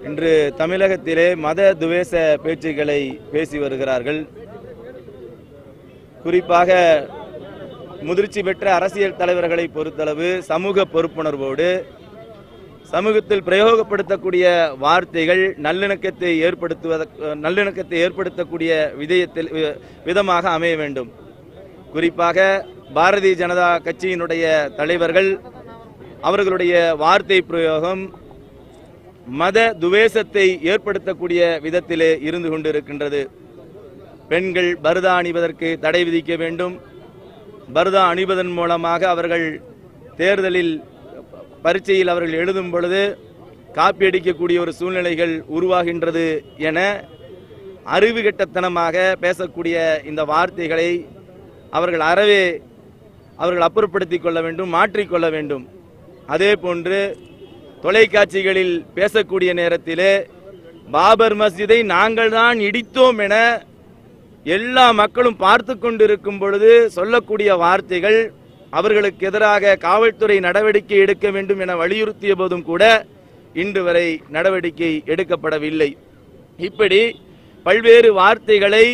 இன்று தமிழகத்திலே மத துவேஷ பேச்சுக்களை பேசி வருகிறார்கள். குறிப்பாக முதிர்ச்சி பெற்ற அரசியல் தலைவர்களை பொறுத்தளவு சமூக பொறுப்புணர்வோடு சமூகத்தில் பிரயோகப்படுத்தக்கூடிய வார்த்தைகள் நல்லிணக்கத்தை ஏற்படுத்தக்கூடிய விதமாக அமைய வேண்டும். குறிப்பாக பாரதிய ஜனதா கட்சியினுடைய தலைவர்கள் அவர்களுடைய வார்த்தை பிரயோகம் மத துவேஷத்தை ஏற்படுத்தக்கூடிய விதத்திலே இருந்து கொண்டிருக்கின்றது. பெண்கள் பர்தா அணிவதற்கு தடை விதிக்க வேண்டும். பர்தா அணிவதன் மூலமாக அவர்கள் தேர்தலில் பரீட்சையில் அவர்கள் எழுதும் பொழுது காப்பி அடிக்கக்கூடிய ஒரு சூழ்நிலைகள் உருவாகின்றது என அறிவுகெட்டத்தனமாக பேசக்கூடிய இந்த வார்த்தைகளை அவர்கள் அவர்கள் அப்புறப்படுத்திக் கொள்ள வேண்டும், மாற்றிக்கொள்ள வேண்டும். அதே போன்று தொலைக்காட்சிகளில் பேசக்கூடிய நேரத்திலே பாபர் மஸ்ஜிதை நாங்கள் தான் இடித்தோம் என எல்லா மக்களும் பார்த்து கொண்டிருக்கும் பொழுது சொல்லக்கூடிய வார்த்தைகள் அவர்களுக்கு எதிராக காவல்துறை நடவடிக்கை எடுக்க வேண்டும் என வலியுறுத்திய போதும் கூட இன்று வரை நடவடிக்கை எடுக்கப்படவில்லை. இப்படி பல்வேறு வார்த்தைகளை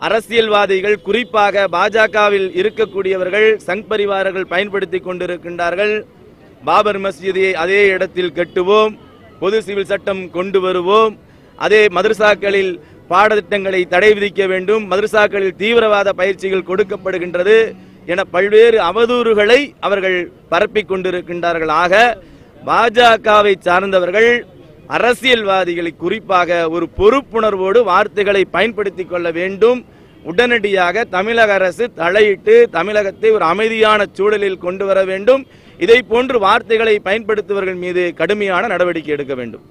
அரசியல்வாதிகள், குறிப்பாக பாஜகவில் இருக்கக்கூடியவர்கள், சங் பரிவாரர்கள் பயன்படுத்தி கொண்டிருக்கின்றார்கள். பாபர் மஸ்ஜிதை அதே இடத்தில் கட்டுவோம், பொது சிவில் சட்டம் கொண்டு வருவோம், அதே மதரசாக்களில் பாடத்திட்டங்களை தடை விதிக்க வேண்டும், மதரசாக்களில் தீவிரவாத பயிற்சிகள் கொடுக்கப்படுகின்றது என பல்வேறு அவதூறுகளை அவர்கள் பரப்பிக் கொண்டிருக்கின்றார்கள். ஆக பாஜகவை சார்ந்தவர்கள் அரசியல்வாதிகளை குறிப்பாக ஒரு பொறுப்புணர்வோடு வார்த்தைகளை பயன்படுத்திக் கொள்ள வேண்டும். உடனடியாக தமிழக அரசு தலையிட்டு தமிழகத்தை ஒரு அமைதியான சூழலில் கொண்டு வர வேண்டும். இதை போன்று வார்த்தைகளை பயன்படுத்துவர்கள் மீது கடுமையான நடவடிக்கை எடுக்க வேண்டும்.